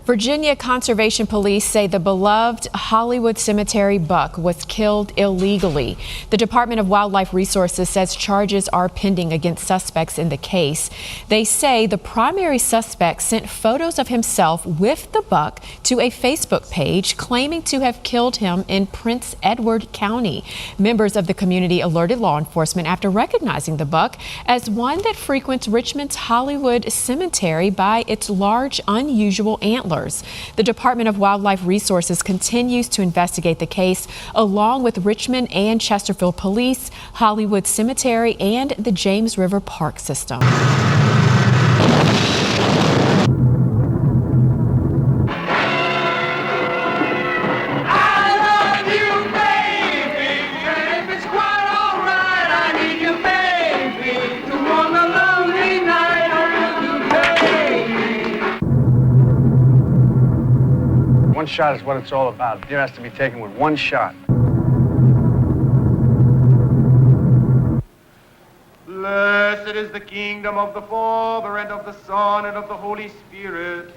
Virginia Conservation Police say the beloved Hollywood Cemetery buck was killed illegally. The Department of Wildlife Resources says charges are pending against suspects in the case. They say the primary suspect sent photos of himself with the buck to a Facebook page claiming to have killed him in Prince Edward County. Members of the community alerted law enforcement after recognizing the buck as one that frequents Richmond's Hollywood Cemetery by its large, unusual antlers. The Department of Wildlife Resources continues to investigate the case along with Richmond and Chesterfield Police, Hollywood Cemetery, and the James River Park System. One shot is what it's all about. Deer has to be taken with one shot. Blessed is the kingdom of the Father, and of the Son, and of the Holy Spirit.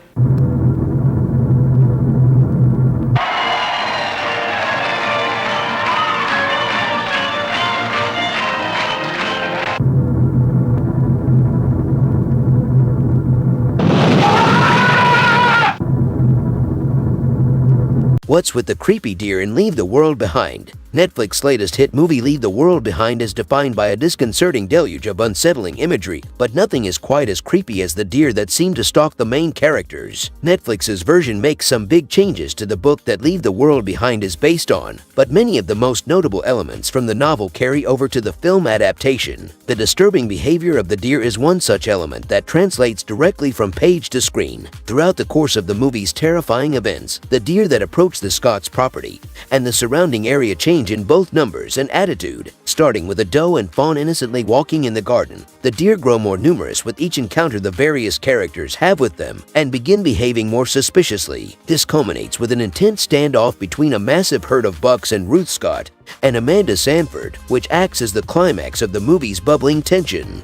What's with the creepy deer in Leave the World Behind? Netflix's latest hit movie Leave the World Behind is defined by a disconcerting deluge of unsettling imagery, but nothing is quite as creepy as the deer that seem to stalk the main characters. Netflix's version makes some big changes to the book that Leave the World Behind is based on, but many of the most notable elements from the novel carry over to the film adaptation. The disturbing behavior of the deer is one such element that translates directly from page to screen. Throughout the course of the movie's terrifying events, the deer that approach the Scots property and the surrounding area change in both numbers and attitude. Starting with a doe and fawn innocently walking in the garden, the deer grow more numerous with each encounter the various characters have with them and begin behaving more suspiciously. This culminates with an intense standoff between a massive herd of bucks and Ruth Scott and Amanda Sanford, which acts as the climax of the movie's bubbling tension.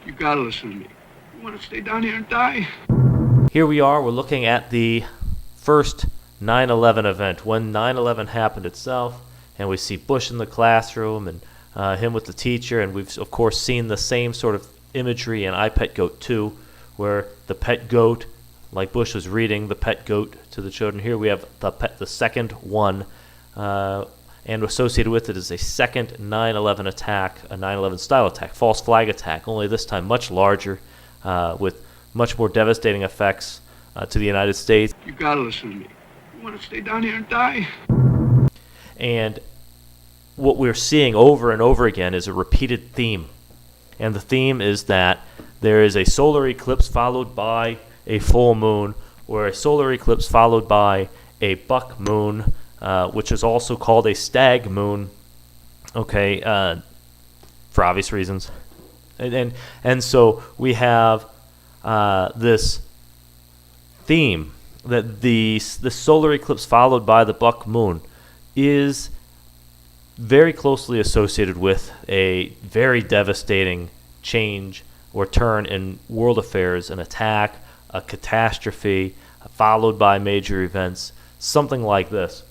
You gotta listen to me. You wanna stay down here and die? Here we are, we're looking at the first 9/11 event, when 9/11 happened itself, and we see Bush in the classroom and him with the teacher, and we've of course seen the same sort of imagery in I, Pet Goat 2, where the pet goat, like Bush was reading the pet goat to the children. Here we have the second one, and associated with it is a second 9/11 attack, a 9/11 style attack, false flag attack, only this time much larger, with much more devastating effects to the United States. You gotta listen to me. You wanna stay down here and die? And what we're seeing over and over again is a repeated theme. And the theme is that there is a solar eclipse followed by a full moon, or a solar eclipse followed by a buck moon, which is also called a stag moon, okay, for obvious reasons. And so we have this theme that the solar eclipse followed by the buck moon is very closely associated with a very devastating change or turn in world affairs, an attack, a catastrophe, followed by major events, something like this.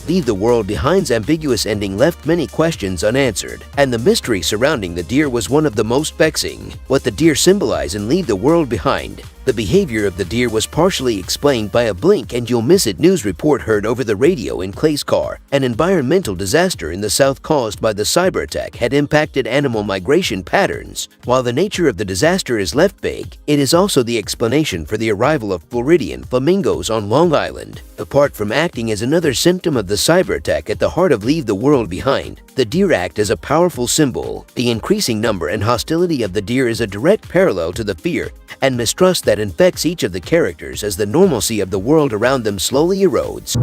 Leave the World Behind's ambiguous ending left many questions unanswered, and the mystery surrounding the deer was one of the most vexing. What the deer symbolize in Leave the World Behind? The behavior of the deer was partially explained by a blink and you'll miss it news report heard over the radio in Clay's car. An environmental disaster in the South caused by the cyber attack had impacted animal migration patterns. While the nature of the disaster is left vague, it is also the explanation for the arrival of Floridian flamingos on Long Island. Apart from acting as another symptom of the cyber attack at the heart of Leave the World Behind, the deer act as a powerful symbol. The increasing number and hostility of the deer is a direct parallel to the fear and mistrust that infects each of the characters as the normalcy of the world around them slowly erodes.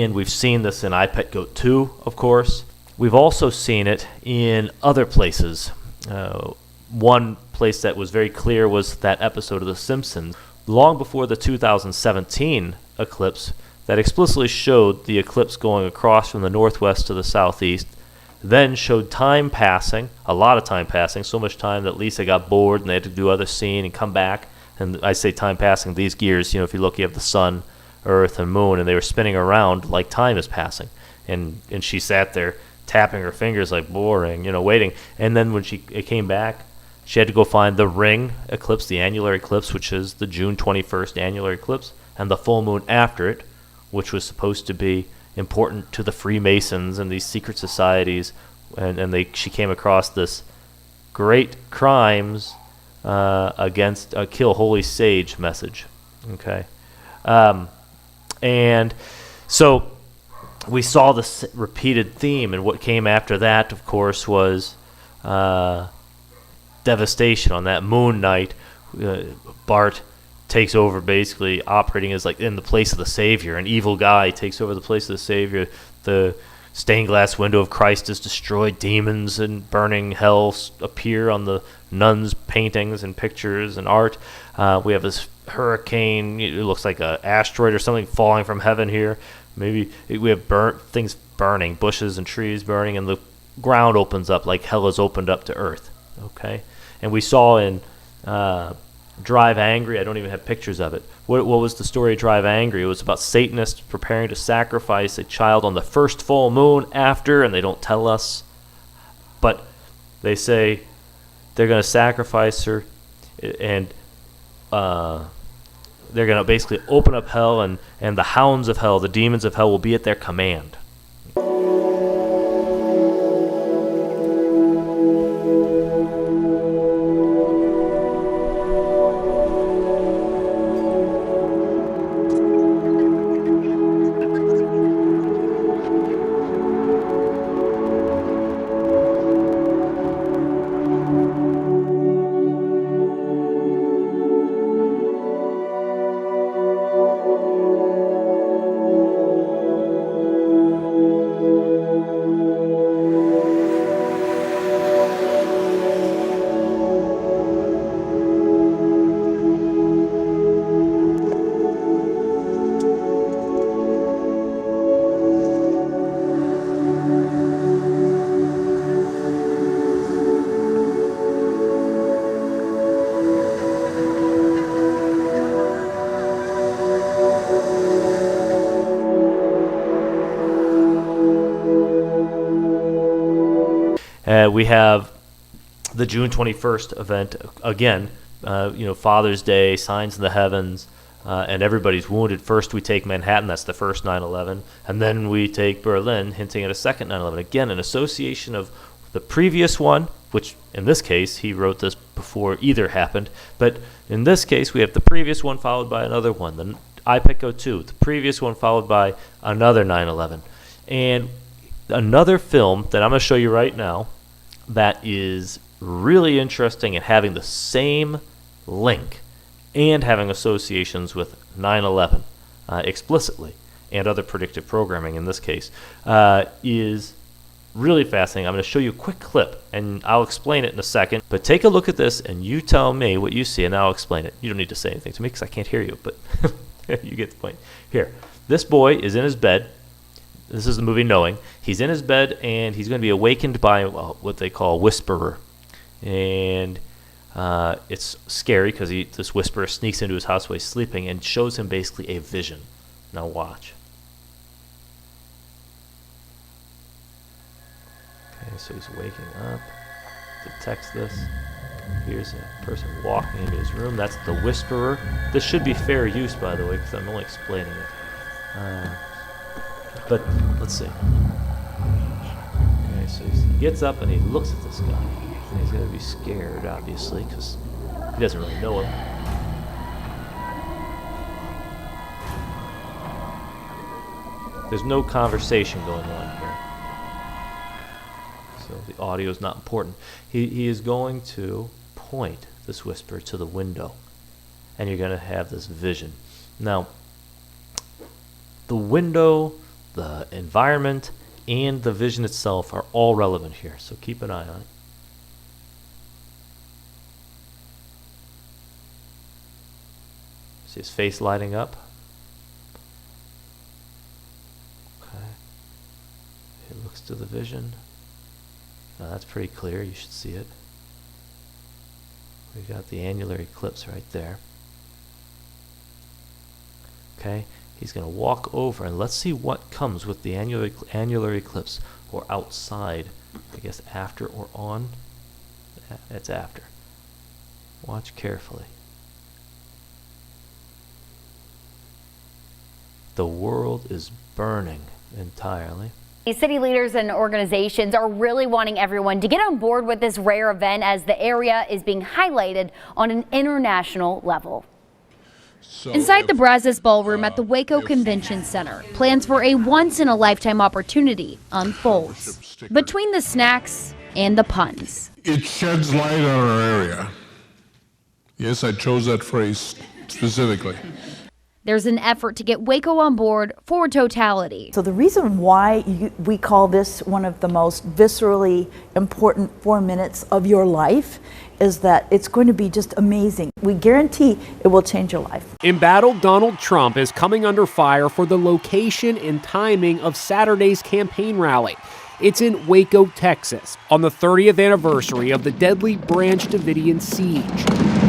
and we've seen this in iPet Goat 2, of course. We've also seen it in other places. One place that was very clear was that episode of The Simpsons, long before the 2017 eclipse, that explicitly showed the eclipse going across from the northwest to the southeast, then showed time passing, a lot of time passing, so much time that Lisa got bored and they had to do other scene and come back. And I say time passing, these gears, if you look, you have the sun, earth, and moon, and they were spinning around like time is passing. And she sat there tapping her fingers like boring, waiting. And then when it came back, she had to go find the ring eclipse, the annular eclipse, which is the June 21st annular eclipse, and the full moon after it, which was supposed to be important to the Freemasons and these secret societies. And she came across this great crimes against a kill holy sage message. Okay. And so we saw this repeated theme, and what came after that, of course, was devastation. On that moon night, Bart takes over, basically operating as like in the place of the Savior. An evil guy takes over the place of the Savior. The stained glass window of Christ is destroyed. Demons and burning hell appear on the nuns' paintings and pictures and art. We have this hurricane. It looks like an asteroid or something falling from heaven here. Maybe we have things burning, bushes and trees burning, and the ground opens up like hell is opened up to earth. Okay, and we saw in Drive Angry. I don't even have pictures of it. What was the story of Drive Angry? It was about Satanists preparing to sacrifice a child on the first full moon after, and they don't tell us, but they say they're going to sacrifice her, and they're going to basically open up hell, and the hounds of hell, the demons of hell, will be at their command. We have the June 21st event again. Father's Day, signs in the heavens, and everybody's wounded. First, we take Manhattan. That's the first 9/11, and then we take Berlin, hinting at a second 9/11. Again, an association of the previous one, which in this case he wrote this before either happened. But in this case, we have the previous one followed by another one. The IPECO 2, the previous one followed by another 9/11, and another film that I'm going to show you right now that is really interesting and having the same link and having associations with 9/11 explicitly, and other predictive programming in this case, is really fascinating. I'm going to show you a quick clip, and I'll explain it in a second. But take a look at this, and you tell me what you see, and I'll explain it. You don't need to say anything to me because I can't hear you, but you get the point. Here, this boy is in his bed. This is the movie Knowing. He's in his bed, and he's going to be awakened by what they call a whisperer. And it's scary because this whisperer sneaks into his house while he's sleeping and shows him basically a vision. Now watch. Okay, so he's waking up, detects this. Here's a person walking into his room. That's the whisperer. This should be fair use, by the way, because I'm only explaining it. But let's see. Okay, so he gets up and he looks at this guy. And he's going to be scared, obviously, because he doesn't really know him. There's no conversation going on here. So the audio is not important. He is going to point this whisper to the window. And you're going to have this vision. Now, the window the environment, and the vision itself are all relevant here. So keep an eye on it. See his face lighting up? Okay. He looks to the vision. Now that's pretty clear. You should see it. We got the annular eclipse right there. Okay. He's going to walk over, and let's see what comes with the annular eclipse, or outside. I guess after or on. It's after. Watch carefully. The world is burning entirely. City leaders and organizations are really wanting everyone to get on board with this rare event, as the area is being highlighted on an international level. Inside the Brazos Ballroom at the Waco Convention Center, plans for a once-in-a-lifetime opportunity unfolds. Between the snacks and the puns. It sheds light on our area. Yes, I chose that phrase specifically. There's an effort to get Waco on board for totality. So the reason why we call this one of the most viscerally important 4 minutes of your life is that it's going to be just amazing. We guarantee it will change your life. Embattled Donald Trump is coming under fire for the location and timing of Saturday's campaign rally. It's in Waco, Texas, on the 30th anniversary of the deadly Branch Davidian siege.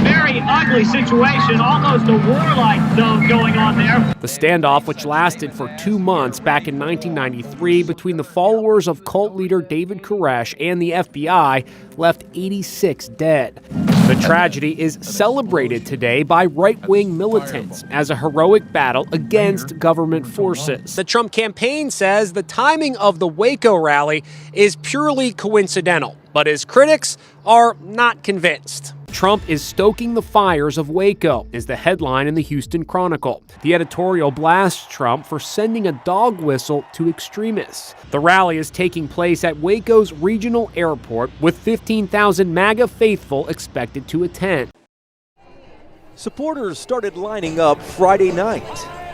Very ugly situation, almost a warlike zone going on there. The standoff, which lasted for 2 months back in 1993 between the followers of cult leader David Koresh and the FBI, left 86 dead. The tragedy is celebrated today by right-wing militants as a heroic battle against government forces. The Trump campaign says the timing of the Waco rally is purely coincidental, but his critics are not convinced. Trump is stoking the fires of Waco, is the headline in the Houston Chronicle. The editorial blasts Trump for sending a dog whistle to extremists. The rally is taking place at Waco's regional airport, with 15,000 MAGA faithful expected to attend. Supporters started lining up Friday night.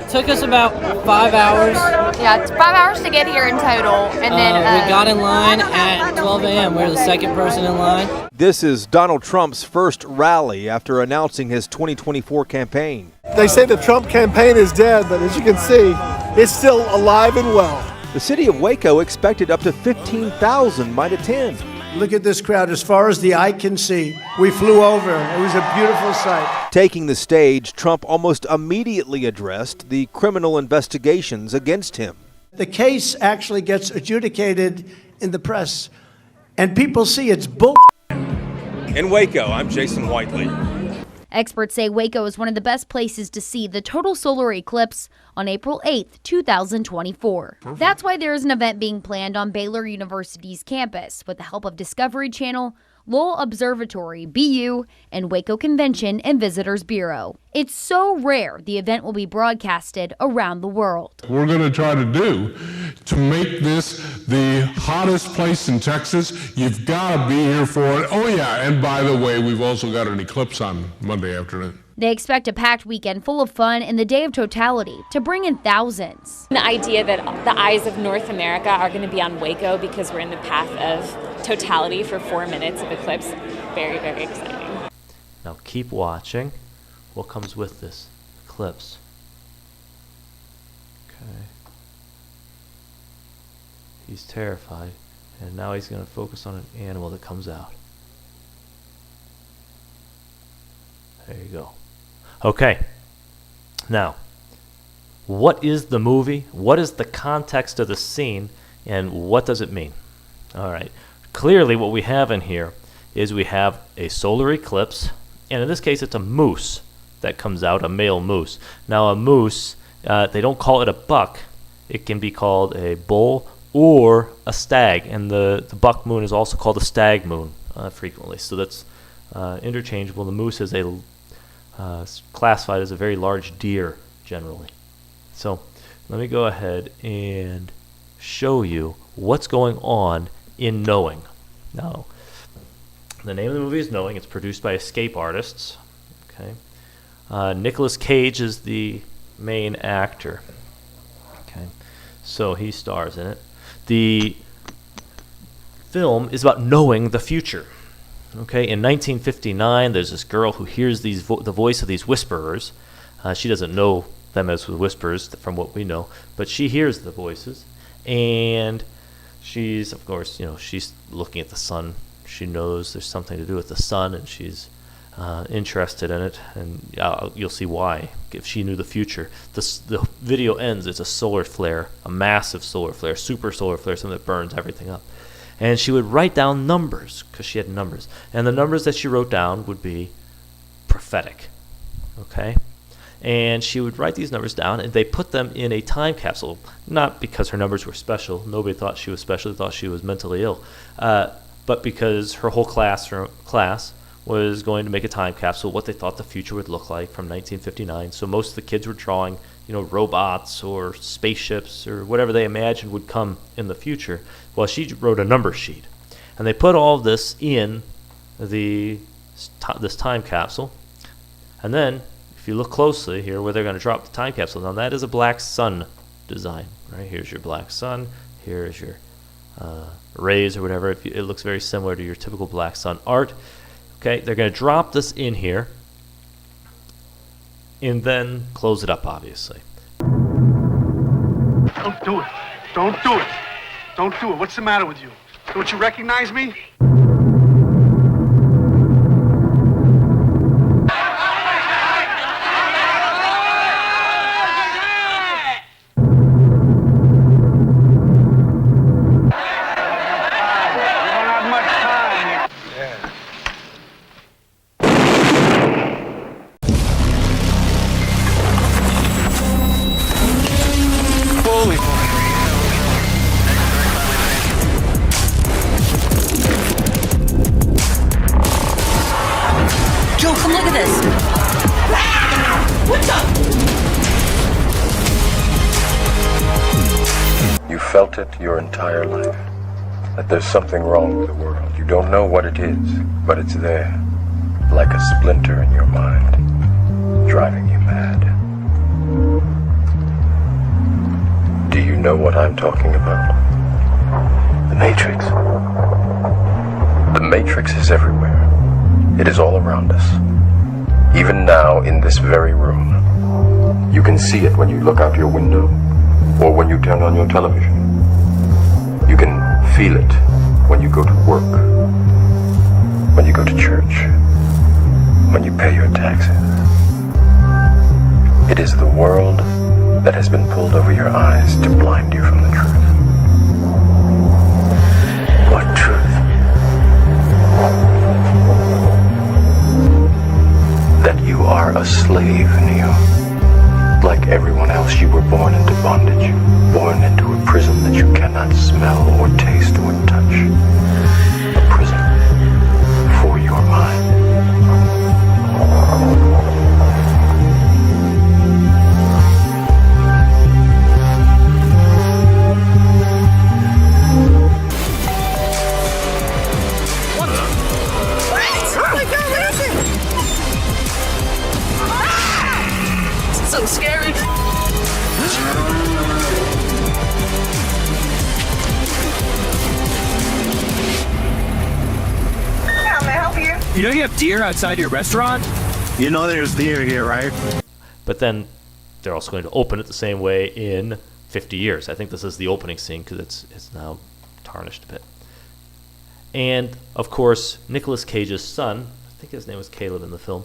It took us about 5 hours. Yeah, it's 5 hours to get here in total. And then we got in line at 12 a.m. We were the second person in line. This is Donald Trump's first rally after announcing his 2024 campaign. They say the Trump campaign is dead, but as you can see, it's still alive and well. The city of Waco expected up to 15,000 might attend. Look at this crowd as far as the eye can see. We flew over. It was a beautiful sight. Taking the stage, Trump almost immediately addressed the criminal investigations against him. The case actually gets adjudicated in the press, and people see it's bull. In Waco, I'm Jason Whiteley. Experts say Waco is one of the best places to see the total solar eclipse on April 8th, 2024. Perfect. That's why there is an event being planned on Baylor University's campus with the help of Discovery Channel, Lowell Observatory, BU, and Waco Convention and Visitors Bureau. It's so rare the event will be broadcasted around the world. We're going to try to do to make this the hottest place in Texas. You've got to be here for it. Oh yeah, and by the way, we've also got an eclipse on Monday afternoon. They expect a packed weekend full of fun and the day of totality to bring in thousands. The idea that the eyes of North America are going to be on Waco because we're in the path of totality for 4 minutes of eclipse, very, very exciting. Now keep watching what comes with this eclipse. Okay. He's terrified, and now he's going to focus on an animal that comes out. There you go. Okay. Now, what is the movie? What is the context of the scene? And what does it mean? All right. Clearly what we have in here is we have a solar eclipse, and in this case it's a moose that comes out, a male moose. Now a moose, they don't call it a buck. It can be called a bull or a stag, and the buck moon is also called a stag moon frequently. So that's interchangeable. The moose is classified as a very large deer generally. So let me go ahead and show you what's going on in Knowing. Now, the name of the movie is Knowing. It's produced by Escape Artists. Okay, Nicolas Cage is the main actor. Okay, So he stars in it. The film is about knowing the future. Okay, in 1959, there's this girl who hears the voice of these whisperers. She doesn't know them as whisperers from what we know, but she hears the voices, and she's, of course, she's looking at the sun. She knows there's something to do with the sun, and she's interested in it, and you'll see why if she knew the future. The video ends. It's a solar flare, a massive solar flare, super solar flare, something that burns everything up. And she would write down numbers, because she had numbers. And the numbers that she wrote down would be prophetic. Okay? And she would write these numbers down, and they put them in a time capsule, not because her numbers were special. Nobody thought she was special. They thought she was mentally ill. But because her whole class was going to make a time capsule, what they thought the future would look like from 1959. So most of the kids were drawing, robots or spaceships or whatever they imagined would come in the future. Well, she wrote a number sheet, and they put all of this in this time capsule. And then, if you look closely here, where they're going to drop the time capsule, now that is a black sun design. Right, here's your black sun. Here's your rays or whatever. It looks very similar to your typical black sun art. Okay, they're going to drop this in here, and then close it up, obviously. Don't do it. Don't do it. Don't do it. What's the matter with you? Don't you recognize me? Joe, come look at this. What's up? You felt it your entire life, that there's something wrong with the world. You don't know what it is, but it's there, like a splinter in your mind, driving you mad. Do you know what I'm talking about? The Matrix. The Matrix is everywhere. It is all around us. Even now, in this very room. You can see it when you look out your window, or when you turn on your television. You can feel it when you go to work, when you go to church, when you pay your taxes. It is the world that has been pulled over your eyes to blind you from the truth. What truth? That you are a slave, Neo. Like everyone else, you were born into bondage, born into a prison that you cannot smell or taste or touch. A prison for your mind. So scary. How may I help you? You know you have deer outside your restaurant? You know there's deer here, right? But then they're also going to open it the same way in 50 years. I think this is the opening scene because it's now tarnished a bit. And, of course, Nicolas Cage's son, I think his name was Caleb in the film,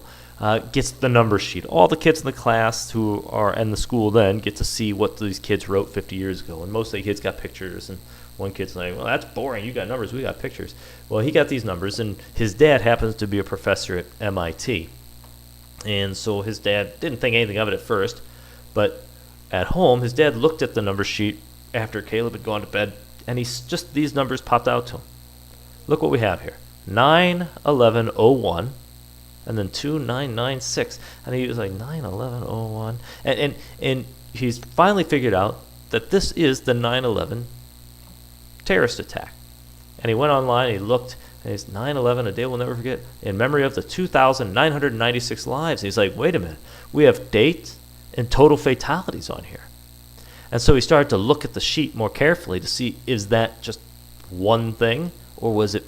gets the number sheet. All the kids in the class who are in the school then get to see what these kids wrote 50 years ago. And most of the kids got pictures, and one kid's like, well, that's boring. You got numbers. We got pictures. Well, he got these numbers, and his dad happens to be a professor at MIT. And so his dad didn't think anything of it at first, but at home, his dad looked at the number sheet after Caleb had gone to bed, and these numbers popped out to him. Look what we have here. 9/11/01. And then 2996, and he was like 9/11/01, and he's finally figured out that this is the 9/11 terrorist attack. And he went online and he looked, and it's 9/11, a day we'll never forget, in memory of the 2,996 lives. And he's like, wait a minute, we have dates and total fatalities on here. And so he started to look at the sheet more carefully to see, is that just one thing, or did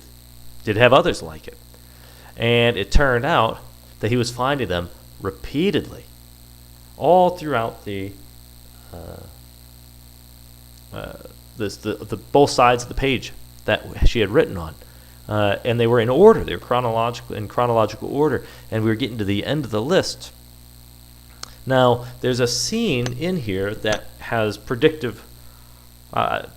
it have others like it? And it turned out that he was finding them repeatedly, all throughout the both sides of the page that she had written on, and they were in order. They were in chronological order, and we were getting to the end of the list. Now, there's a scene in here that has predictive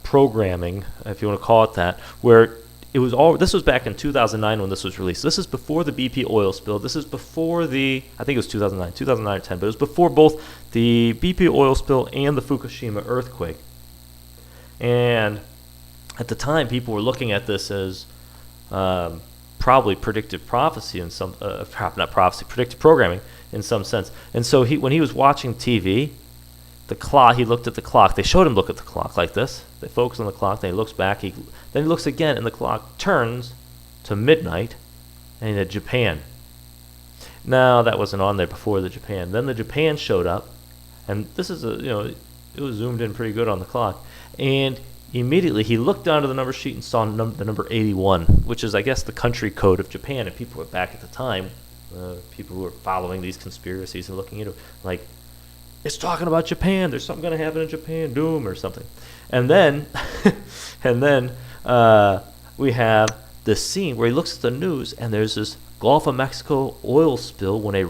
programming, if you want to call it that, where this was back in 2009 when this was released. This is before the BP oil spill. This is before I think it was 2009 or 10, but it was before both the BP oil spill and the Fukushima earthquake. And at the time, people were looking at this as probably predictive prophecy in some, not prophecy, predictive programming in some sense. And so when he was watching TV, the clock, he looked at the clock. They showed him look at the clock like this. They focus on the clock. Then he looks back. Then he looks again, and the clock turns to midnight, and he had Japan. Now that wasn't on there before the Japan. Then the Japan showed up, and this is it was zoomed in pretty good on the clock, and immediately he looked down to the number sheet and saw the number 81, which is, I guess, the country code of Japan. And people were back at the time, people who were following these conspiracies and looking into it, like, it's talking about Japan. There's something going to happen in Japan, doom or something. And then, we have this scene where he looks at the news, and there's this Gulf of Mexico oil spill when a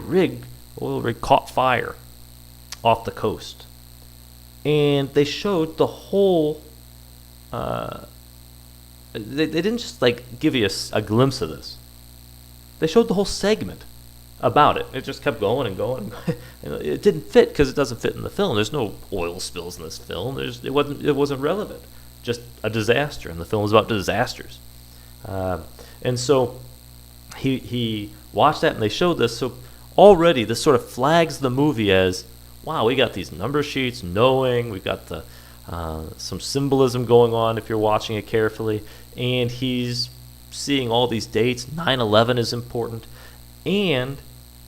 oil rig caught fire off the coast. And they showed the whole. They didn't just give you a glimpse of this. They showed the whole segment about it. It just kept going and going. It didn't fit because it doesn't fit in the film. There's no oil spills in this film. It wasn't relevant. Just a disaster, and the film was about disasters. And so he watched that, and they showed this. So already this sort of flags the movie as, wow, we got these number sheets, we got the some symbolism going on if you're watching it carefully, and he's seeing all these dates. 9/11 is important, and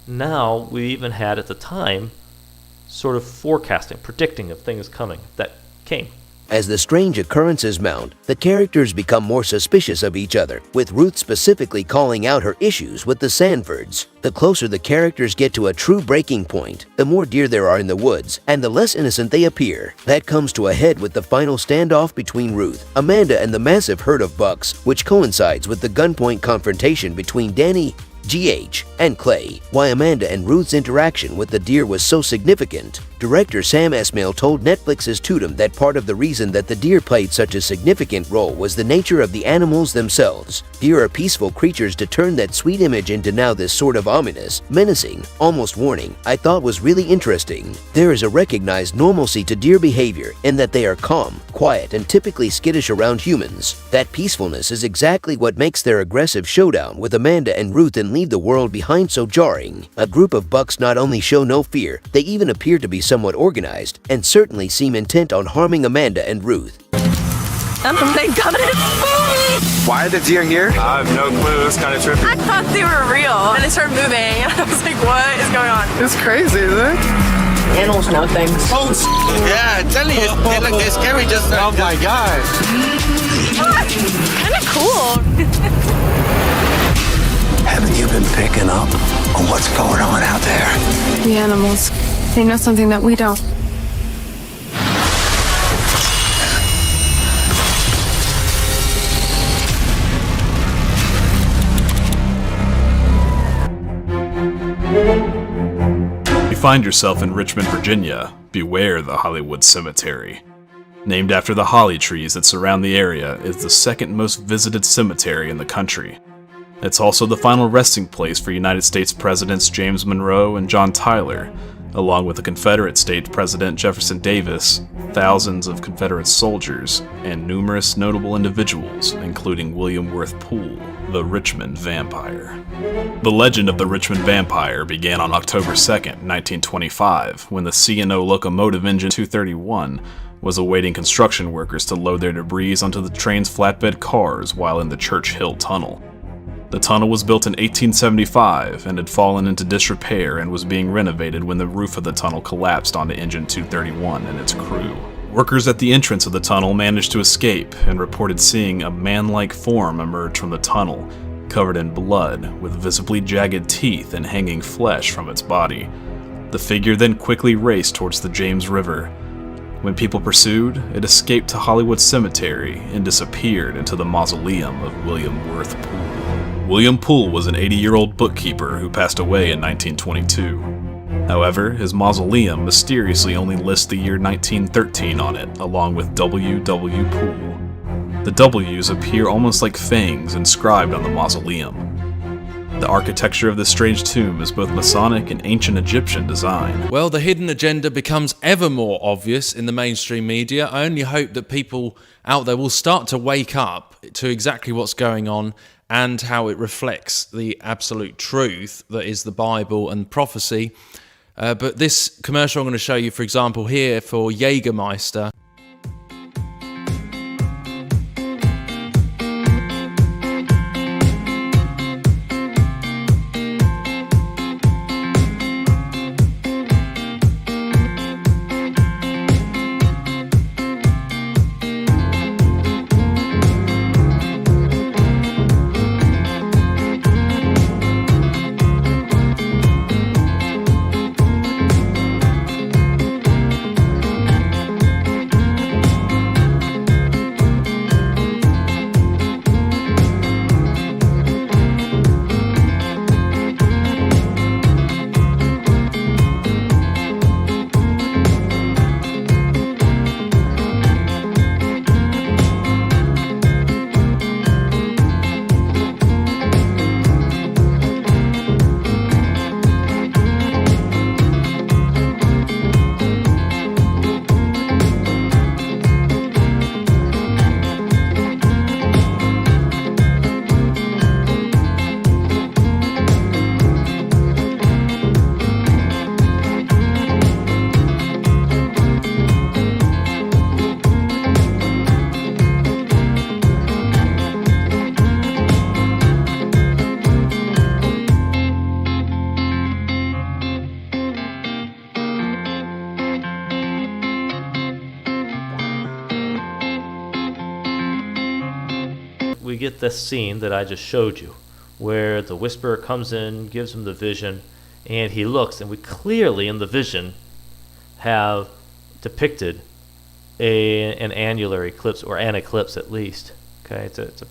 now we even had at the time sort of forecasting, predicting of things coming that came. As the strange occurrences mount, the characters become more suspicious of each other, with Ruth specifically calling out her issues with the Sanfords. The closer the characters get to a true breaking point, the more deer there are in the woods, and the less innocent they appear. That comes to a head with the final standoff between Ruth, Amanda, and the massive herd of bucks, which coincides with the gunpoint confrontation between Danny, GH, and Clay. Why Amanda and Ruth's interaction with the deer was so significant. Director Sam Esmail told Netflix's Tudum that part of the reason that the deer played such a significant role was the nature of the animals themselves. Deer are peaceful creatures to turn that sweet image into now this sort of ominous, menacing, almost warning, I thought was really interesting. There is a recognized normalcy to deer behavior in that they are calm, quiet, and typically skittish around humans. That peacefulness is exactly what makes their aggressive showdown with Amanda and Ruth in Leave the World Behind so jarring. A group of bucks not only show no fear, they even appear to be somewhat organized, and certainly seem intent on harming Amanda and Ruth. They got it. Why are the deer here? I have no clue. It's kind of trippy. I thought they were real, and they started moving. I was like, what is going on? It's crazy, isn't it? Animals know things. Oh, yeah, I'm telling you, they're scary. Oh my god. Kind of cool. Haven't you been picking up on what's going on out there? The animals, they know something that we don't. You find yourself in Richmond, Virginia. Beware the Hollywood Cemetery. Named after the holly trees that surround the area, it is the second most visited cemetery in the country. It's also the final resting place for United States Presidents James Monroe and John Tyler, along with the Confederate State President Jefferson Davis, thousands of Confederate soldiers, and numerous notable individuals, including William Worth Poole, the Richmond Vampire. The legend of the Richmond Vampire began on October 2nd, 1925, when the C&O locomotive engine 231 was awaiting construction workers to load their debris onto the train's flatbed cars while in the Church Hill Tunnel. The tunnel was built in 1875 and had fallen into disrepair and was being renovated when the roof of the tunnel collapsed onto engine 231 and its crew. Workers at the entrance of the tunnel managed to escape and reported seeing a man-like form emerge from the tunnel, covered in blood, with visibly jagged teeth and hanging flesh from its body. The figure then quickly raced towards the James River. When people pursued, it escaped to Hollywood Cemetery and disappeared into the mausoleum of William Worth Poole. William Poole was an 80-year-old bookkeeper who passed away in 1922. However, his mausoleum mysteriously only lists the year 1913 on it, along with W. W. Poole. The W's appear almost like fangs inscribed on the mausoleum. The architecture of this strange tomb is both Masonic and ancient Egyptian design. Well, the hidden agenda becomes ever more obvious in the mainstream media. I only hope that people out there will start to wake up to exactly what's going on and how it reflects the absolute truth that is the Bible and prophecy. But this commercial I'm going to show you, for example, here for Jägermeister. We get this scene that I just showed you, where the whisperer comes in, gives him the vision, and he looks, and we clearly in the vision have depicted an annular eclipse, or an eclipse at least. Okay, it's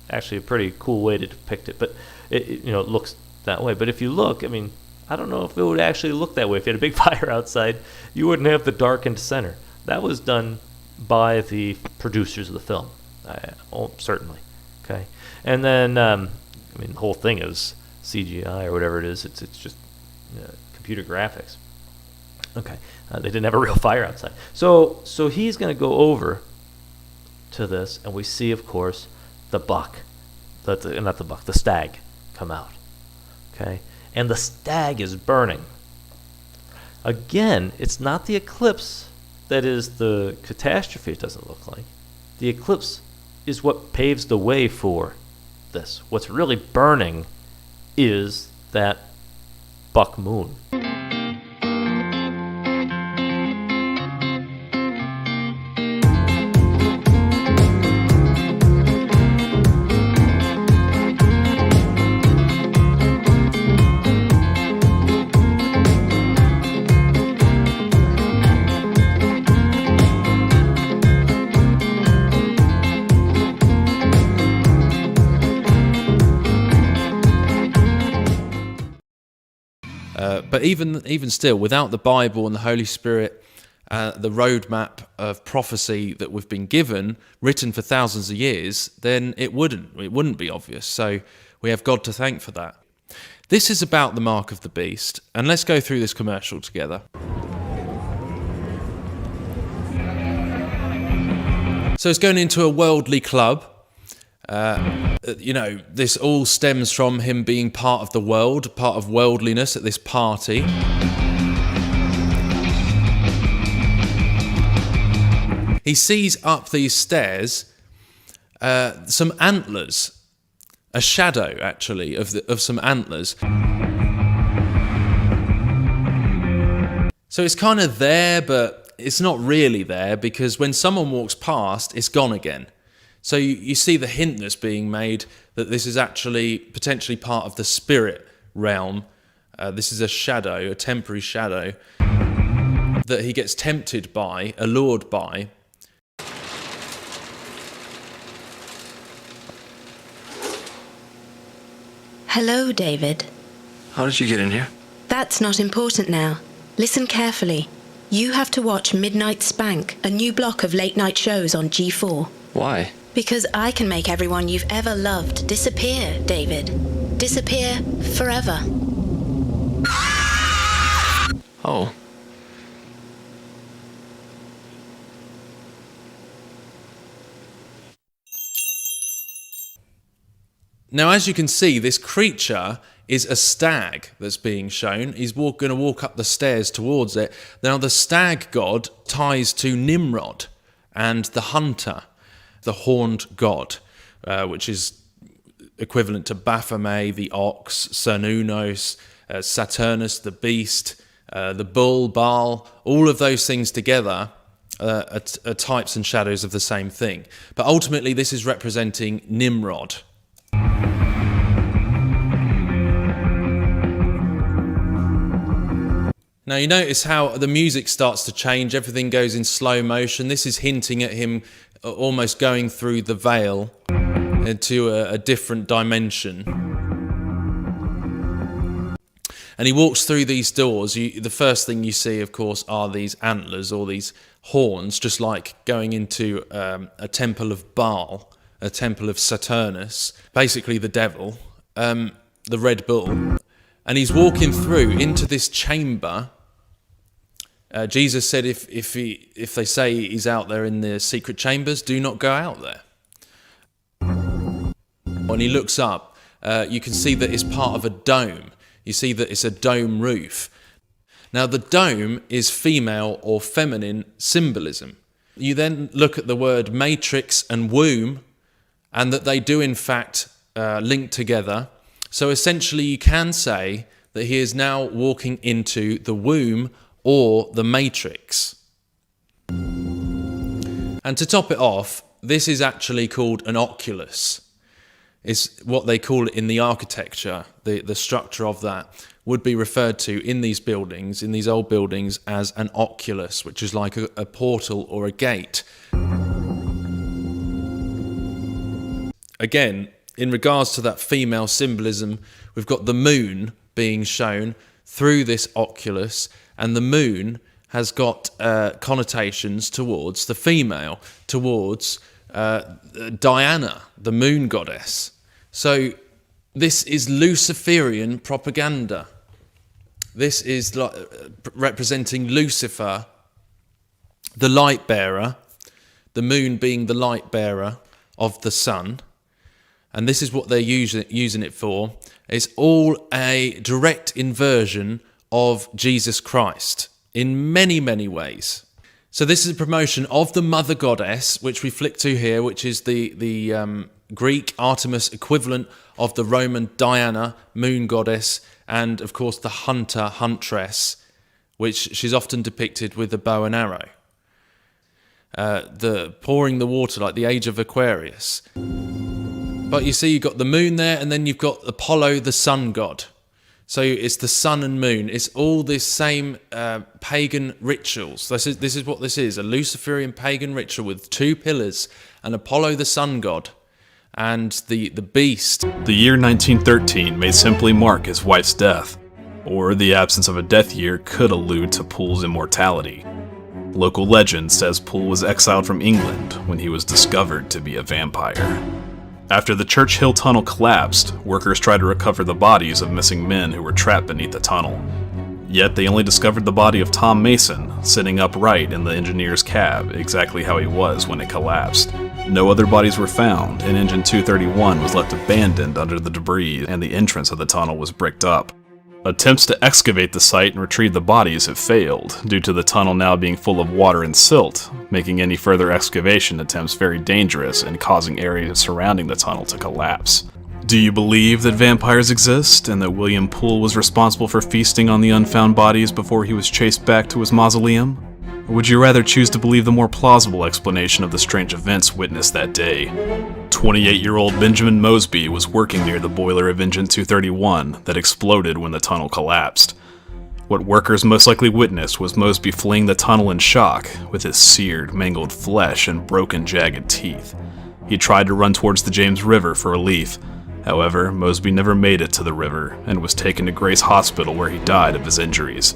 actually a pretty cool way to depict it, but it looks that way. But if you look, I mean, I don't know if it would actually look that way. If you had a big fire outside, you wouldn't have the darkened center. That was done by the producers of the film, certainly. Okay, and then I mean, the whole thing is CGI or whatever it is. It's just computer graphics. Okay, they didn't have a real fire outside. So he's going to go over to this, and we see, of course, the stag come out. Okay, and the stag is burning. Again, it's not the eclipse that is the catastrophe. It doesn't look like the eclipse is what paves the way for this. What's really burning is that buck moon. But even still, without the Bible and the Holy Spirit, the roadmap of prophecy that we've been given, written for thousands of years, then it wouldn't be obvious. So we have God to thank for that. This is about the mark of the beast, and let's go through this commercial together. So it's going into a worldly club. This all stems from him being part of the world, part of worldliness at this party. He sees up these stairs some antlers, a shadow actually of some antlers. So it's kind of there, but it's not really there, because when someone walks past, it's gone again. So you see the hint that's being made that this is actually potentially part of the spirit realm. This is a shadow, a temporary shadow, that he gets tempted by, allured by. Hello, David. How did you get in here? That's not important now. Listen carefully. You have to watch Midnight Spank, a new block of late-night shows on G4. Why? Because I can make everyone you've ever loved disappear, David. Disappear forever. Oh. Now, as you can see, this creature is a stag that's being shown. He's going to walk up the stairs towards it. Now, the stag god ties to Nimrod and the hunter, the horned god, which is equivalent to Baphomet, the ox, Cernunnos, Saturnus, the beast, the bull, Baal. All of those things together are types and shadows of the same thing. But ultimately, this is representing Nimrod. Now you notice how the music starts to change, everything goes in slow motion. This is hinting at him almost going through the veil into a different dimension. And he walks through these doors. The first thing you see, of course, are these antlers or these horns, just like going into a temple of Baal, a temple of Saturnus, basically the devil, the Red Bull. And he's walking through into this chamber. Jesus said if they say he's out there in the secret chambers, do not go out there. When he looks up, you can see that it's part of a dome. You see that it's a dome roof. Now the dome is female or feminine symbolism. You then look at the word matrix and womb, and that they do in fact link together. So essentially you can say that he is now walking into the womb or the matrix. And to top it off, this is actually called an oculus. It's what they call it in the architecture. The structure of that would be referred to in these buildings, in these old buildings, as an oculus, which is like a portal or a gate. Again, in regards to that female symbolism, we've got the moon being shown through this oculus, and the moon has got connotations towards the female, towards Diana, the moon goddess. So this is Luciferian propaganda. This is representing Lucifer, the light bearer, the moon being the light bearer of the sun. And this is what they're using it for. It's all a direct inversion of Jesus Christ in many, many ways. So this is a promotion of the mother goddess, which we flick to here, which is the Greek Artemis equivalent of the Roman Diana, moon goddess, and of course the hunter, huntress, which she's often depicted with a bow and arrow. The pouring the water like the age of Aquarius. But you see, you've got the moon there, and then you've got Apollo, the sun god. So it's the sun and moon. It's all this same pagan rituals. This is what this is, a Luciferian pagan ritual with two pillars, and Apollo, the sun god, and the beast. The year 1913 may simply mark his wife's death, or the absence of a death year could allude to Poole's immortality. Local legend says Poole was exiled from England when he was discovered to be a vampire. After the Church Hill Tunnel collapsed, workers tried to recover the bodies of missing men who were trapped beneath the tunnel. Yet they only discovered the body of Tom Mason, sitting upright in the engineer's cab, exactly how he was when it collapsed. No other bodies were found, and Engine 231 was left abandoned under the debris, and the entrance of the tunnel was bricked up. Attempts to excavate the site and retrieve the bodies have failed, due to the tunnel now being full of water and silt, making any further excavation attempts very dangerous and causing areas surrounding the tunnel to collapse. Do you believe that vampires exist, and that William Poole was responsible for feasting on the unfound bodies before he was chased back to his mausoleum? Or would you rather choose to believe the more plausible explanation of the strange events witnessed that day? 28-year-old Benjamin Mosby was working near the boiler of Engine 231 that exploded when the tunnel collapsed. What workers most likely witnessed was Mosby fleeing the tunnel in shock, with his seared, mangled flesh and broken, jagged teeth. He tried to run towards the James River for relief. However, Mosby never made it to the river and was taken to Grace Hospital where he died of his injuries.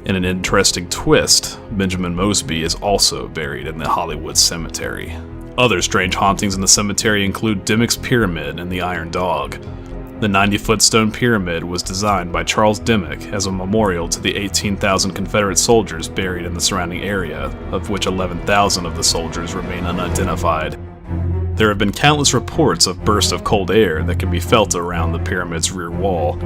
In an interesting twist, Benjamin Mosby is also buried in the Hollywood Cemetery. Other strange hauntings in the cemetery include Dimmock's Pyramid and the Iron Dog. The 90-foot stone pyramid was designed by Charles Dimmock as a memorial to the 18,000 Confederate soldiers buried in the surrounding area, of which 11,000 of the soldiers remain unidentified. There have been countless reports of bursts of cold air that can be felt around the pyramid's rear wall.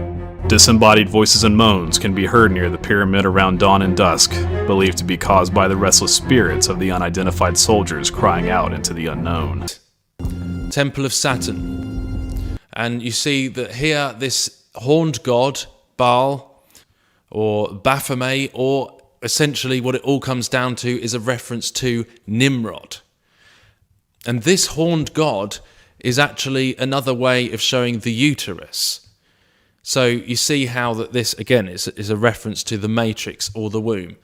Disembodied voices and moans can be heard near the pyramid around dawn and dusk, believed to be caused by the restless spirits of the unidentified soldiers crying out into the unknown. Temple of Saturn. And you see that here, this horned god, Baal, or Baphomet, or essentially what it all comes down to is a reference to Nimrod. And this horned god is actually another way of showing the uterus. So you see how that this, again, is a reference to the matrix or the womb.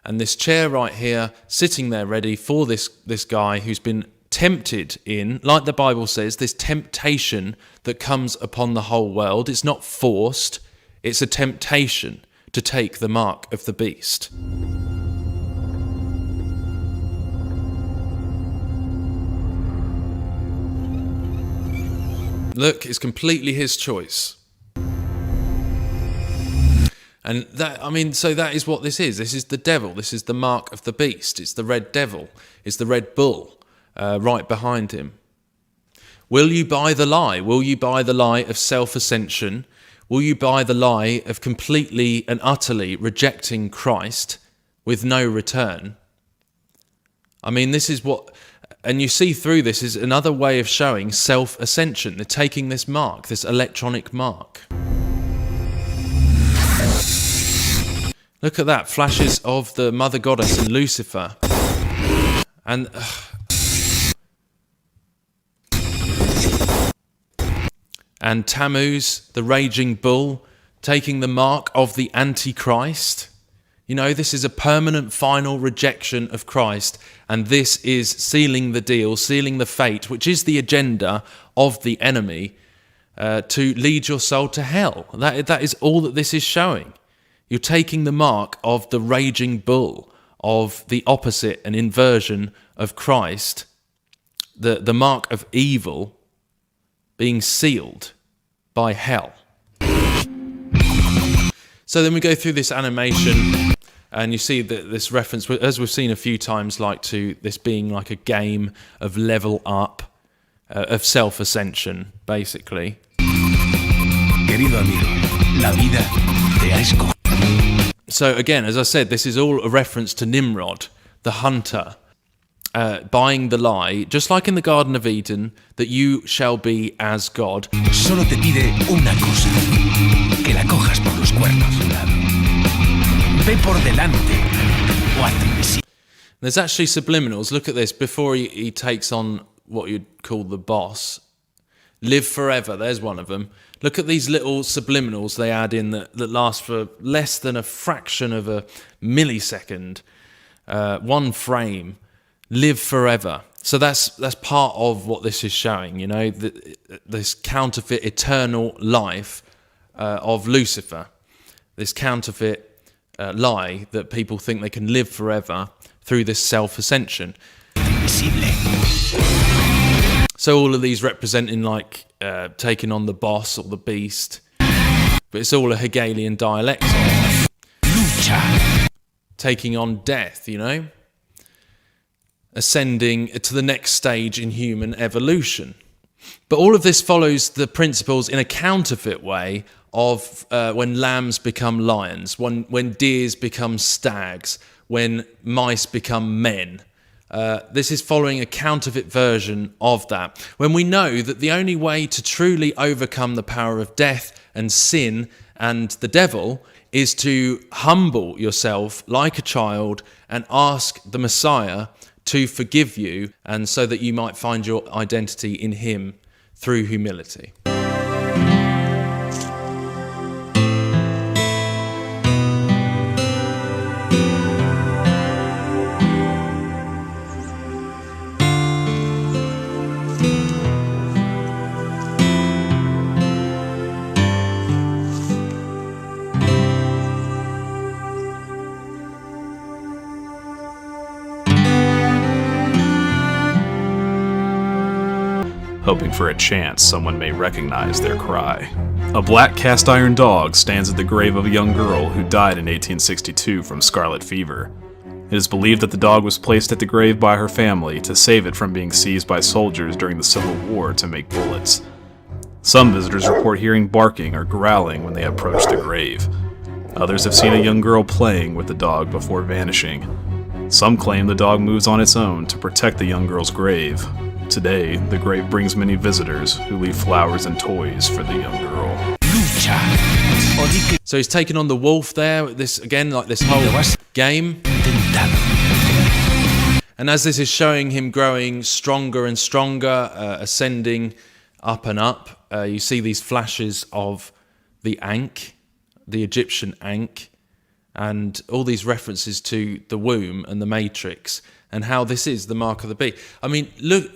And this chair right here, sitting there ready for this guy who's been tempted in, like the Bible says, this temptation that comes upon the whole world. It's not forced, it's a temptation to take the mark of the beast. Look, it's completely his choice. And that, I mean, so that is what this is. This is the devil. This is the mark of the beast. It's the red devil. It's the red bull. Right behind him. Will you buy the lie? Will you buy the lie of self-ascension? Will you buy the lie of completely and utterly rejecting Christ with no return? I mean, this is what, and you see through this is another way of showing self-ascension. They're taking this mark, this electronic mark. Look at that, flashes of the Mother Goddess and Lucifer. And Tammuz, the raging bull, taking the mark of the Antichrist. You know, this is a permanent final rejection of Christ, and this is sealing the deal, sealing the fate, which is the agenda of the enemy, to lead your soul to hell. That is all that this is showing. You're taking the mark of the raging bull, of the opposite and inversion of Christ, the mark of evil being sealed by hell. So then we go through this animation, and you see that this reference, as we've seen a few times, like to this being like a game of level up, of self-ascension, basically. Querido amigo, la vida te ha escogido. So again, as I said, this is all a reference to Nimrod, the hunter, buying the lie, just like in the Garden of Eden, that you shall be as God. Solo te pide una cosa, que la cojas por los cuernos. Ve por delante, o hazte invisible. There's actually subliminals. Look at this, before he takes on what you'd call the boss. Live forever, there's one of them. Look at these little subliminals they add in that last for less than a fraction of a millisecond. One frame. Live forever. So that's part of what this is showing, you know, this counterfeit eternal life of Lucifer. This counterfeit lie that people think they can live forever through this self-ascension. So all of these representing like taking on the boss or the beast, but it's all a Hegelian dialect. Taking on death, you know, ascending to the next stage in human evolution. But all of this follows the principles in a counterfeit way of when lambs become lions, when deers become stags, when mice become men. This is following a counterfeit version of that. When we know that the only way to truly overcome the power of death and sin And the devil is to humble yourself like a child and ask the Messiah to forgive you, and so that you might find your identity in him through humility. Hoping for a chance someone may recognize their cry. A black cast iron dog stands at the grave of a young girl who died in 1862 from scarlet fever. It is believed that the dog was placed at the grave by her family to save it from being seized by soldiers during the Civil War to make bullets. Some visitors report hearing barking or growling when they approach the grave. Others have seen a young girl playing with the dog before vanishing. Some claim the dog moves on its own to protect the young girl's grave. Today, the grave brings many visitors who leave flowers and toys for the young girl. So he's taken on the wolf there, this again, like this whole game. And as this is showing him growing stronger and stronger, ascending up and up, you see these flashes of the Ankh, the Egyptian Ankh, and all these references to the womb and the matrix, and how this is the mark of the beast. I mean, look,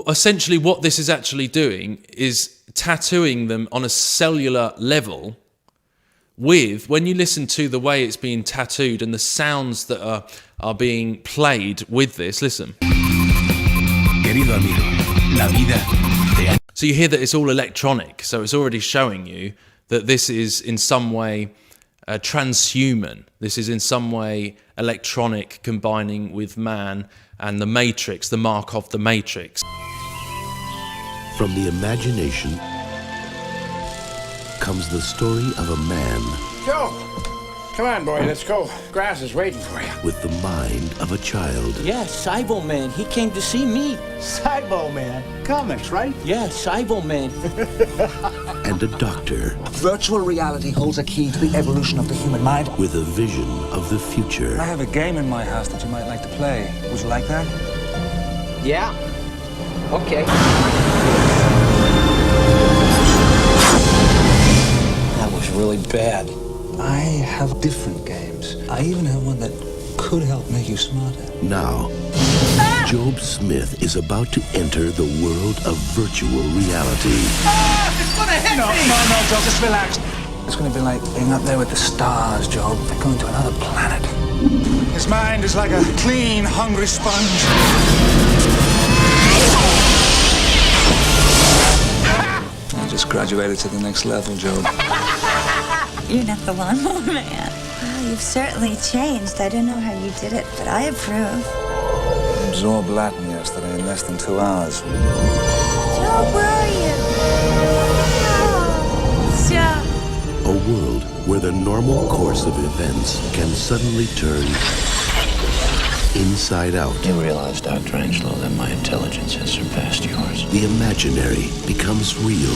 essentially what this is actually doing is tattooing them on a cellular level with, when you listen to the way it's being tattooed and the sounds that are being played with this, listen. Querido amigo, la vida te... So you hear that it's all electronic, so it's already showing you that this is in some way transhuman. This is in some way electronic, combining with man and the matrix, the mark of the matrix. From the imagination comes the story of a man. Joe, come on, boy, let's go. Grass is waiting for you. With the mind of a child. Yeah, Cybo Man. He came to see me. Cybo Man. Comics, right? Yeah, Cybo Man. And a doctor. Virtual reality holds a key to the evolution of the human mind. With a vision of the future. I have a game in my house that you might like to play. Would you like that? Yeah. Okay. That was really bad. I have different games. I even have one that could help make you smarter. Now, Job Smith is about to enter the world of virtual reality. It's gonna hit me! No, Joe, just relax. It's gonna be like being up there with the stars, Job. They're going to another planet. His mind is like a clean, hungry sponge. I just graduated to the next level, Job. You're not the lawnmower man. Well, you've certainly changed. I don't know how you did it, but I approve. I absorbed Latin yesterday in less than 2 hours. Joe, where are you? Joe. A world where the normal course of events can suddenly turn inside out. You realize, Dr. Angelo, that my intelligence has surpassed yours. The imaginary becomes real.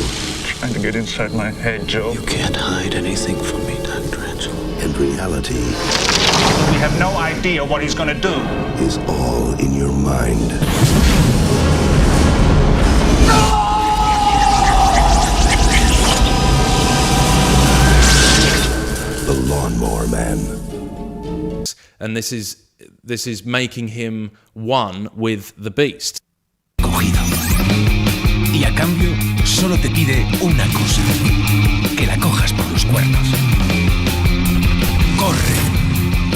Trying to get inside my head, Joe. You can't hide anything from me, Dr. Angelo. And reality. We have no idea what he's gonna do. Is all in your mind. The Lawnmower Man. And this is making him one with the beast. Cogido. Y a cambio, solo te pide una cosa. Que la cojas por los cuernos. Corre,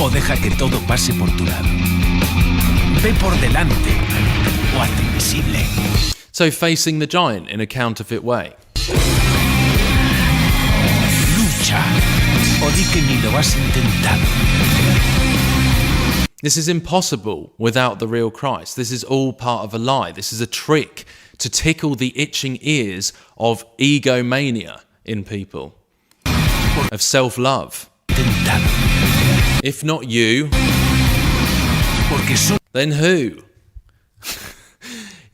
o deja que todo pase por tu lado. Ve por delante, o hazte invisible. So facing the giant in a counterfeit way. Lucha, o di que ni lo has intentado. This is impossible without the real Christ. This is all part of a lie. This is a trick to tickle the itching ears of egomania in people, of self-love. If not you, then who?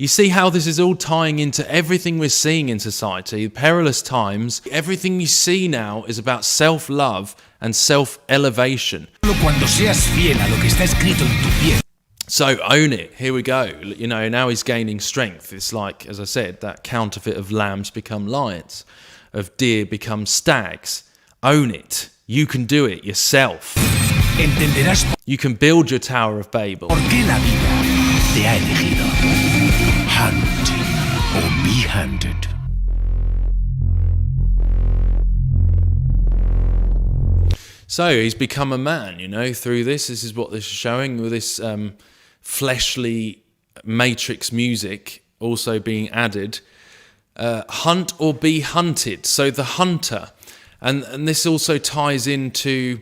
You see how this is all tying into everything we're seeing in society, perilous times. Everything you see now is about self-love and self-elevation. Cuando seas fiel a lo que está escrito en tu piel. So own it. Here we go. You know, now he's gaining strength. It's like, as I said, that counterfeit of lambs become lions, of deer become stags. Own it. You can do it yourself. Entenderás You can build your Tower of Babel. por qué la vida te ha elegido. Hunt or be hunted. So he's become a man, you know, through this. This is what this is showing, with this fleshly matrix music also being added. Hunt or be hunted. So the hunter. And this also ties into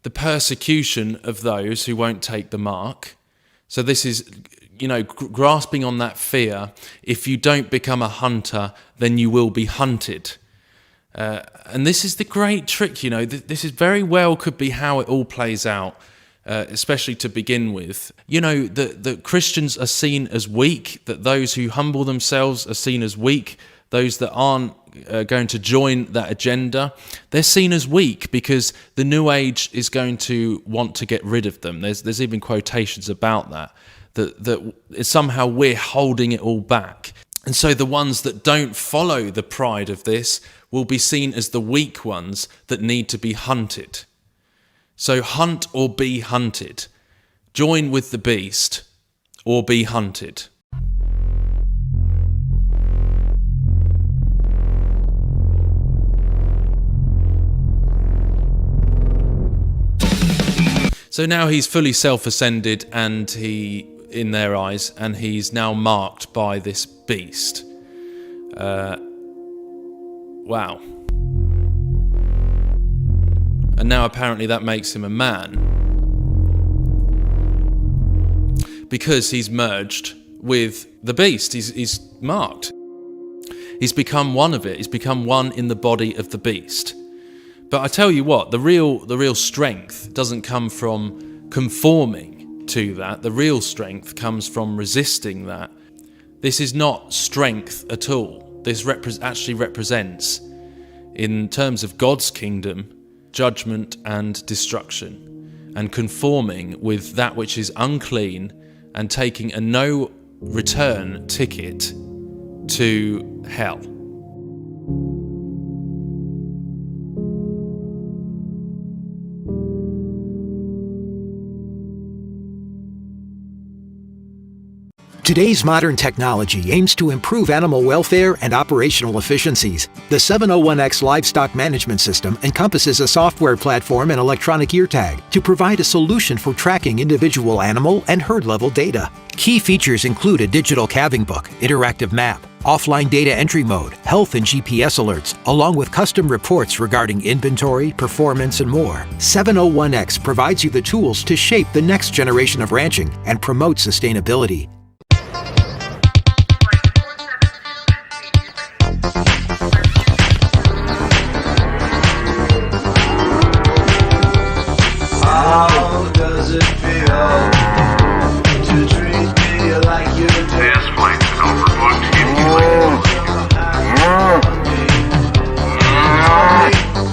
the persecution of those who won't take the mark. So this is, you know, grasping on that fear. If you don't become a hunter, then you will be hunted. And this is the great trick, you know. This is very well could be how it all plays out, especially to begin with. You know, that Christians are seen as weak, that those who humble themselves are seen as weak. Those that aren't going to join that agenda, they're seen as weak because the New Age is going to want to get rid of them. There's even quotations about that somehow we're holding it all back. And so the ones that don't follow the pride of this will be seen as the weak ones that need to be hunted. So hunt or be hunted. Join with the beast or be hunted. So now he's fully self-ascended, and he, in their eyes, and he's now marked by this beast. Wow. And now apparently that makes him a man, because he's merged with the beast. He's marked. He's become one of it. He's become one in the body of the beast. But I tell you what, the real strength doesn't come from conforming to that. The real strength comes from resisting that. This is not strength at all. This actually represents, in terms of God's kingdom, judgment and destruction, and conforming with that which is unclean and taking a no return ticket to hell. Today's modern technology aims to improve animal welfare and operational efficiencies. The 701X Livestock Management System encompasses a software platform and electronic ear tag to provide a solution for tracking individual animal and herd-level data. Key features include a digital calving book, interactive map, offline data entry mode, health and GPS alerts, along with custom reports regarding inventory, performance, and more. 701X provides you the tools to shape the next generation of ranching and promote sustainability. How does it feel to treat me like you do? This flight is overbooked.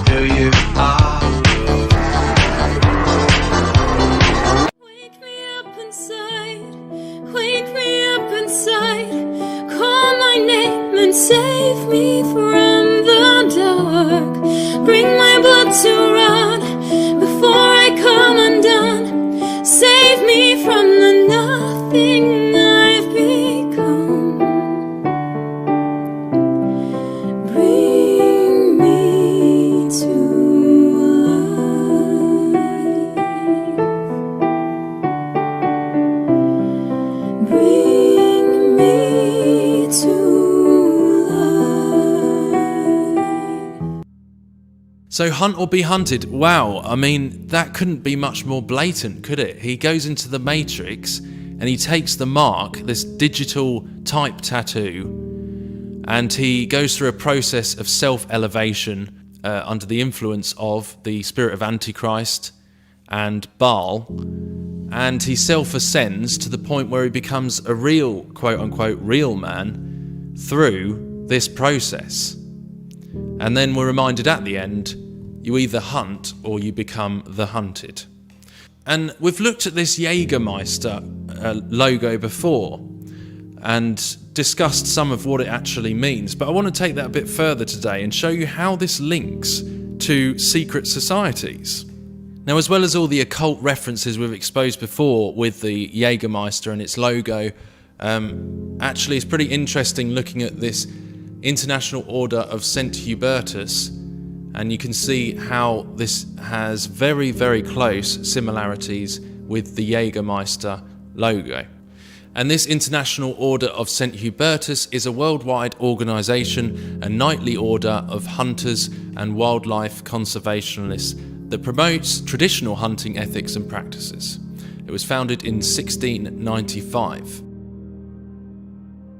Do you? Wake me up inside. Wake me up inside. Call my name and save me from the dark. Bring my blood to run before I come undone. Save me from the nothing I've become. Bring me to life. Bring me to life. So hunt or be hunted. Wow, I mean, that couldn't be much more blatant, could it? He goes into the Matrix and he takes the mark, this digital type tattoo, and he goes through a process of self-elevation under the influence of the spirit of Antichrist and Baal, and he self-ascends to the point where he becomes a real, quote-unquote, real man through this process. And then we're reminded at the end, you either hunt or you become the hunted. And we've looked at this Jägermeister logo before and discussed some of what it actually means, but I want to take that a bit further today and show you how this links to secret societies. Now, as well as all the occult references we've exposed before with the Jägermeister and its logo, actually it's pretty interesting looking at this International Order of St. Hubertus, and you can see how this has very, very close similarities with the Jägermeister logo. And this International Order of St. Hubertus is a worldwide organisation, a knightly order of hunters and wildlife conservationists that promotes traditional hunting ethics and practices. It was founded in 1695.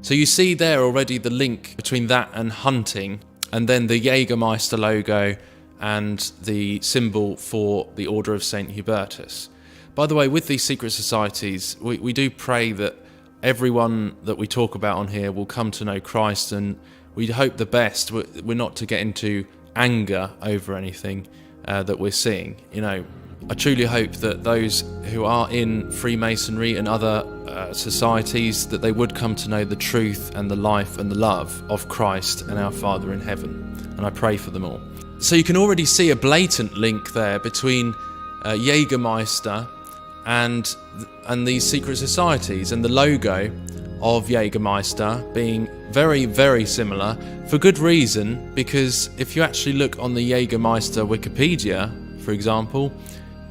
So you see there already the link between that and hunting, and then the Jägermeister logo and the symbol for the Order of St. Hubertus. By the way, with these secret societies, we do pray that everyone that we talk about on here will come to know Christ, and we hope the best. We're not to get into anger over anything that we're seeing. You know, I truly hope that those who are in Freemasonry and other societies, that they would come to know the truth and the life and the love of Christ and our Father in heaven. And I pray for them all. So you can already see a blatant link there between Jägermeister and these secret societies, and the logo of Jägermeister being very, very similar, for good reason, because if you actually look on the Jägermeister Wikipedia, for example,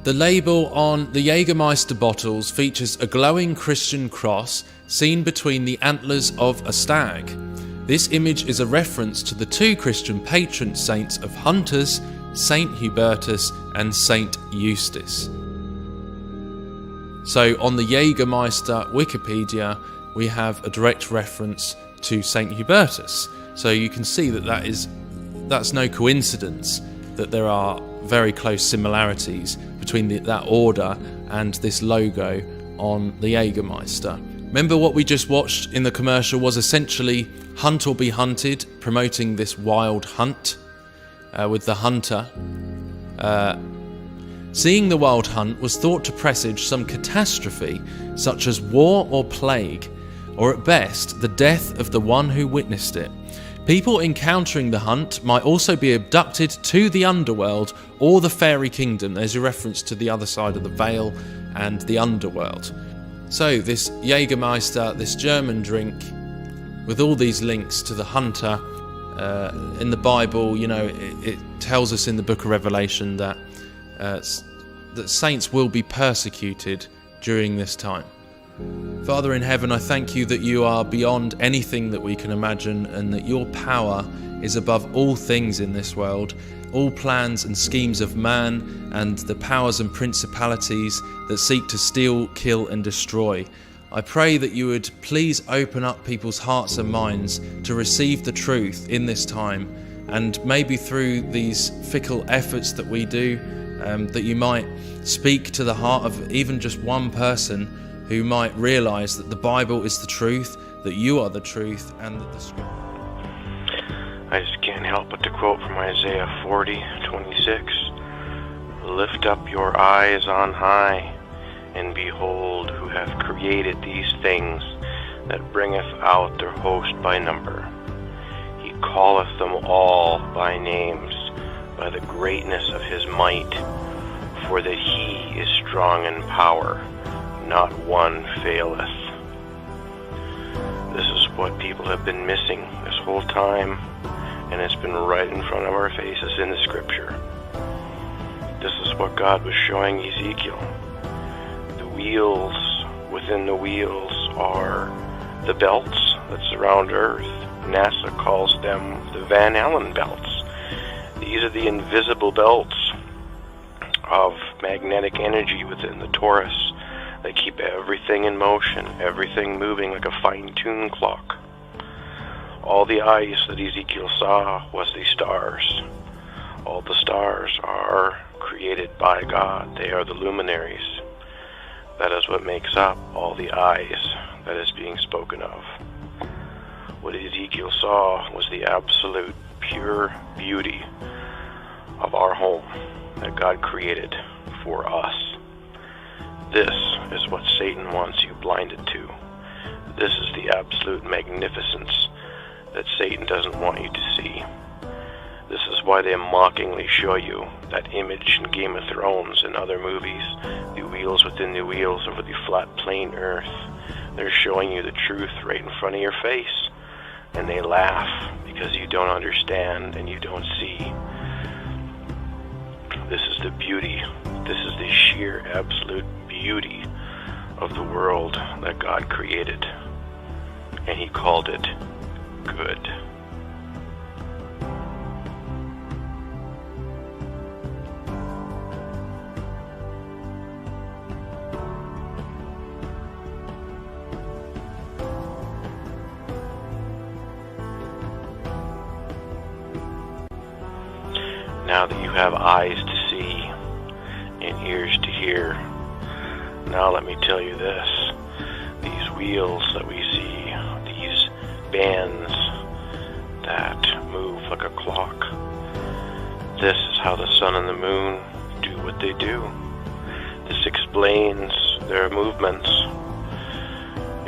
the label on the Jägermeister bottles features a glowing Christian cross seen between the antlers of a stag. This image is a reference to the two Christian patron saints of hunters, Saint Hubertus and Saint Eustace. So on the Jägermeister Wikipedia, we have a direct reference to Saint Hubertus. So you can see that that's no coincidence that there are very close similarities between that order and this logo on the Jägermeister. Remember what we just watched in the commercial was essentially Hunt or Be Hunted, promoting this wild hunt with the hunter. Seeing the wild hunt was thought to presage some catastrophe such as war or plague, or at best the death of the one who witnessed it. People encountering the hunt might also be abducted to the underworld or the fairy kingdom. There's a reference to the other side of the veil and the underworld. So this Jägermeister, this German drink, with all these links to the hunter, in the Bible, you know, it tells us in the book of Revelation that saints will be persecuted during this time. Father in heaven, I thank you that you are beyond anything that we can imagine, and that your power is above all things in this world, all plans and schemes of man, and the powers and principalities that seek to steal, kill and destroy. I pray that you would please open up people's hearts and minds to receive the truth in this time, and maybe through these fickle efforts that we do, that you might speak to the heart of even just one person who might realise that the Bible is the truth, that you are the truth, and that the Scripture. I just can't help but to quote from Isaiah 40:26. Lift up your eyes on high, and behold who hath created these things, that bringeth out their host by number. He calleth them all by names, by the greatness of his might, for that he is strong in power, not one faileth. This is what people have been missing this whole time, and it's been right in front of our faces in the scripture. This is what God was showing Ezekiel. The wheels within the wheels are the belts that surround Earth. NASA calls them the Van Allen belts. These are the invisible belts of magnetic energy within the torus. They keep everything in motion, everything moving like a fine-tuned clock. All the eyes that Ezekiel saw was the stars. All the stars are created by God. They are the luminaries. That is what makes up all the eyes that is being spoken of. What Ezekiel saw was the absolute pure beauty of our home that God created for us. This is what Satan wants you blinded to. This is the absolute magnificence that Satan doesn't want you to see. This is why they mockingly show you that image in Game of Thrones and other movies, the wheels within the wheels over the flat plain earth. They're showing you the truth right in front of your face, and they laugh because you don't understand and you don't see. This is the beauty, this is the sheer absolute beauty of the world that God created, and He called it good. Now that you have eyes to see and ears to hear, now let me tell you this. These wheels that we see, these bands that move like a clock, this is how the sun and the moon do what they do. This explains their movements.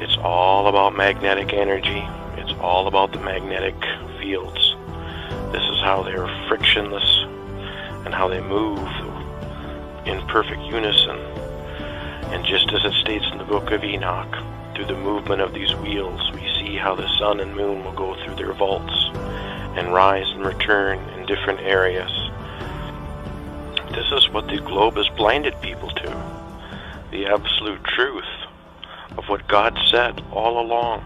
It's all about magnetic energy. It's all about the magnetic fields. This is how they're frictionless and how they move in perfect unison. And just as it states in the book of Enoch, through the movement of these wheels, we see how the sun and moon will go through their vaults and rise and return in different areas. This is what the globe has blinded people to. The absolute truth of what God said all along.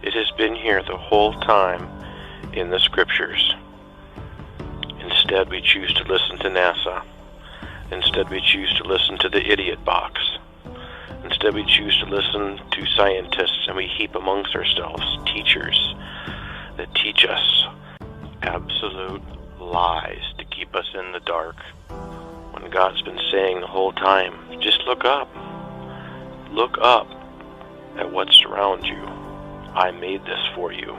It has been here the whole time in the scriptures. Instead, we choose to listen to NASA. Instead, we choose to listen to the idiot box. Instead, we choose to listen to scientists, and we heap amongst ourselves teachers that teach us absolute lies to keep us in the dark. When God's been saying the whole time, just look up. Look up at what's around you. I made this for you.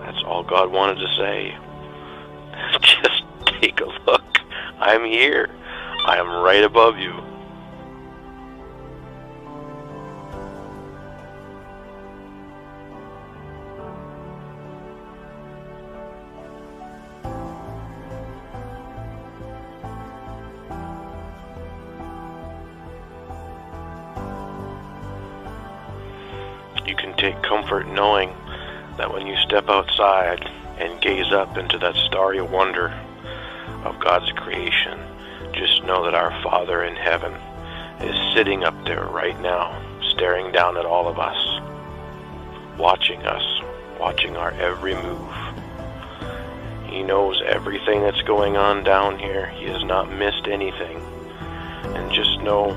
That's all God wanted to say. Just take a look. I'm here. I am right above you. You can take comfort knowing that when you step outside and gaze up into that starry wonder of God's creation, just know that our Father in heaven is sitting up there right now, staring down at all of us, watching our every move. He knows everything that's going on down here. He has not missed anything. And just know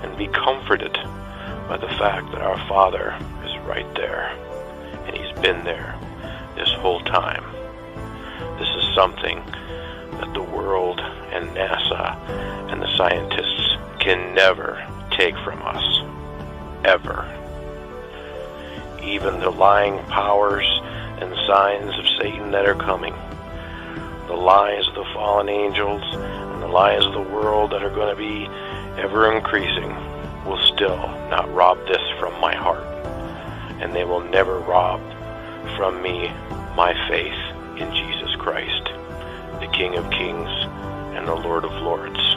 and be comforted by the fact that our Father is right there, and He's been there this whole time. This is something that the world and NASA and the scientists can never take from us, ever. Even the lying powers and signs of Satan that are coming, the lies of the fallen angels and the lies of the world that are going to be ever increasing, will still not rob this from my heart, and they will never rob from me my faith in Jesus Christ, the King of Kings and the Lord of Lords.